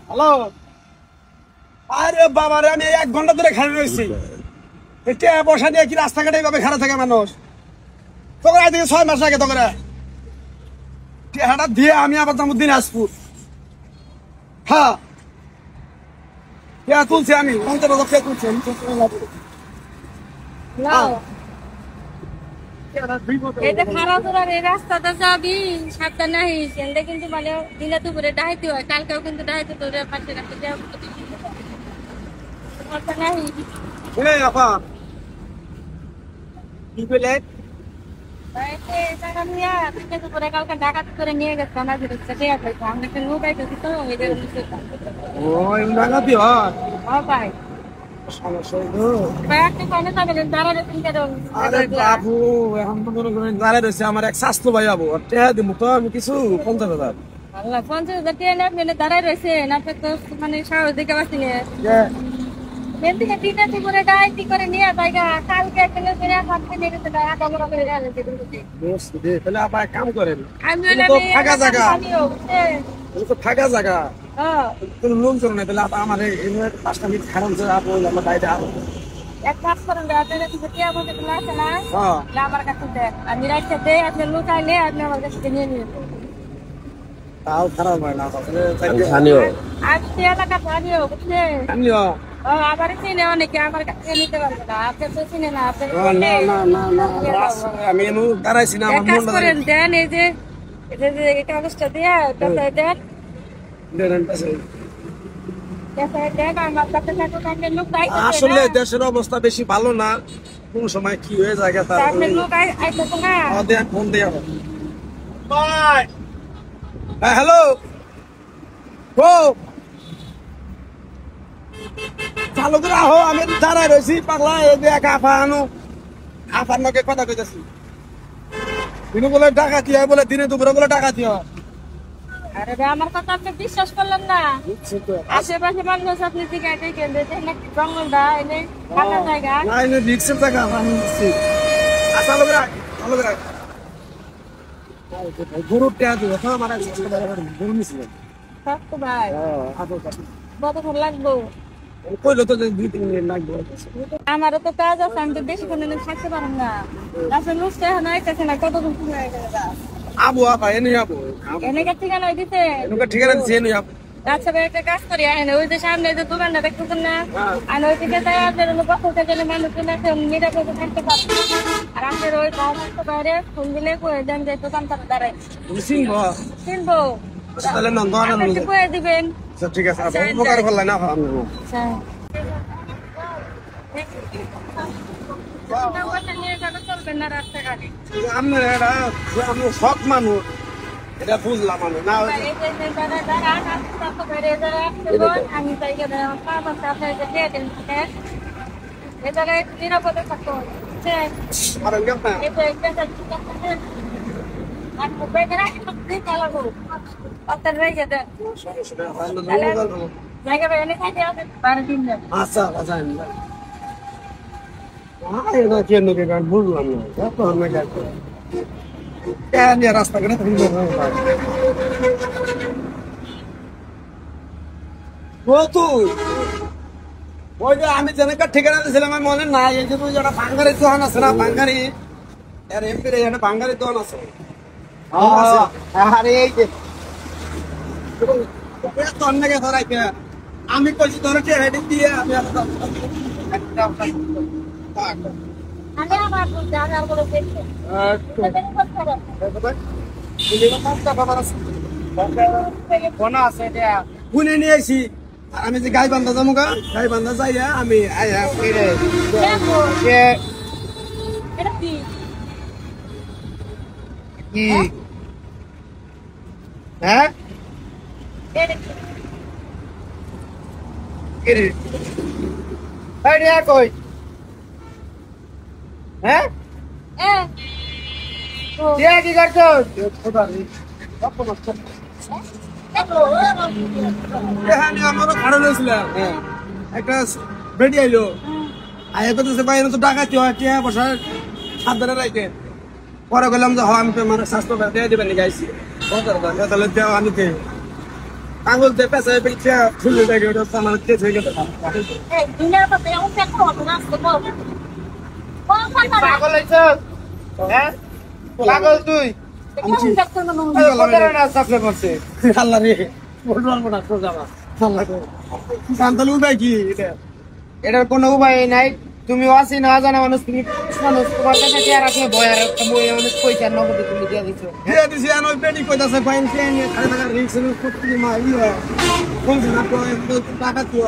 Hello, আরে বাবা রে, আমি 1 ঘন্টা ধরে খাড়া রয়েছি। এটা বসা নিয়ে কি রাস্তাঘাটে এইভাবে খাড়া থাকে মানুষ? তোকে আজ থেকে 6 মাস আগে তোকে টেহাটা দিয়ে আমি আবার যাবো দিনাজপুর। হ্যাঁ, টেহা তুলছি আমি 50,000 তুলছি। এটা খারাপ করার এই রাস্তাটা যাবি সাবধান নাহিস, এনটা কিন্তু মানে দিনে দুপুরে ডাহাইতে হয়, কালকেও কিন্তু ডাহাইতে তোর পাশে রাখতে যাও নাহিস আপা কি বলে দুপুরে কালকে ডাকাত করে নিয়ে গেছে আমাদের আমরা একটা লোক আইতেছি তো ওই ডাকাতি হয় ভাই বাবু এখন তো মনে করেন দাঁড়ায় রয়েছে আমার এক স্বাস্থ্য ভাই যাবো টেহা দিব তো আমি কিছু 50,000 50,000 টাকা আপনি দাঁড়ায় রয়েছেন, আপনি তো মানে সাহস দিকে পাচ্ছেন করে ডাইটি করে নিয়ে জায়গা কালকে তাহলে আপা এক কাম করেন, ফাঁকা জায়গা ফাঁকা জায়গা কোন লোন করো না, তাহলে আপা আমার 5টা মিনিট খারাপ আমার বাইরে এক কাজ করেন আছে না আমার কাছে দেখ আমি রাখতে দেয় আপনি লুকাইলে আপনি আমার কাছে নিয়ে নিন। তাও খারাপ হয় না আপনি এলাকা স্থানীয় বুঝলেন, আবার চিনে অনেকে আমার কাছে নিতে পারবে না, আপনি তো চিনে না। আমি দাঁড়াইছি না, এক কাজ করেন দেন এই যে কাগজটা দিয়ে দেন আসলে দেশের অবস্থা বেশি ভালো না, কোন সময় কি হয়ে যায় ফোন দিয়ে হ্যালো চালু করে আহো, আমি দাঁড়ায় রয়েছি পাগলা আফার নকে কথা কইতেছি দিনে বলে ডাকাতি হয়, বলে দিনে দুপুরে বলে ডাকাতি হয়। আরে আমার কথা আপনি বিশ্বাস করলেন না, আশেপাশে মানুষ আপনি জিজ্ঞাসা দেখেন জঙ্গলটা এনে ফাঁকা জায়গা না এনে রিক্সের জায়গা আমি চালু করে চালু করে গরুর টেয়া দিব আমার গরু নিছিল ভাই কতক্ষণ লাগবো কইলো তো 2-3 মিনিট লাগবে। আমারও তো কাজ আছে, আমি তো বেশিক্ষণ থাকতে পারবো না, আসলে লুচটা এখন আইতেছে না, কতক্ষণ হয়ে গেল আবু আপা এনে যাবো এনে ঠিকানা দিতে ঠিকানা দিচ্ছে এনে যাবো। আচ্ছা ভাই একটা কাজ করি, ওই যে সামনে যে দোকানটা দেখতেছেন না, আর ওই দিকে যাই আপনার বছর থেকে মানুষজন আছে নিরাপদে থাকতে পারবে, আর আপনার ওই বাইরে ফোন দিলে কয়ে দেন যে দোকানটা দাঁড়ায় চিনবো তাহলে নন্দন কয়ে দিবেন। ঠিক আছে উপকার করলেন না চলবেন না রাস্তাঘাটে আপনার আপনার শখ মানুষ এটা বুঝলাম আমি না আমি নিরাপদে থাকতে আচ্ছা বুঝলাম না রাস্তাঘাটে ওই যে আমি যেনেকা ঠিকানা দিয়েছিলাম আমি মনে নাই, এই যে একটা বাঙ্গারি দোকান আছে না, বাঙ্গারি এমপির এখানে বাঙ্গারি দোকান আছে। আমি কইছি তোর হেডিং দিয়ে আমি শুনে নিয়ে আসি, আর আমি যে গাই বান্ধা যাবো গাই বান্ধা যাই আমি কি হ্যাঁ কই হ্যাঁ কি করছো আমারও খাড়া হয়েছিলাম, একটা বেডি আইলো আয় করতেছে বাইরে তো ডাকাতি হয়, টিয়া বসা সাবধানে রাখে পরে গেলাম যে আমি তো মানে স্বাস্থ্য দিয়ে দেবেন গাইছি তাহলে আমি আঙুল দিয়ে পেঁচা পেঁচা ফুলে দেখে ওটা আমার কেস হয়ে গেছে এই দিনের পর দিন এমন চেক করো না আসতে বল পাগল হইছস হ্যাঁ পাগল তুই কেমন চেক করো না কোথায় না সাপ্লাই করছে আল্লাহ রে বলবো না সোজা না আল্লাহ গো শান্তলু ভাই কি এটা এটার কোনো উপায় নাই তুমি আসি না জানা মানুষ তুমি মানুষ তোমার কাছে যে রাখলে ভয় আর একটা বই মানুষ পয়সা নগদ তুমি দিয়ে দিছো দিয়ে দিছি আর ওই পেটি কইতাছে ফাইন খেয়ে নিয়ে খালি টাকা রিক্স করতে মা ইয়া কোন দিন টাকা তো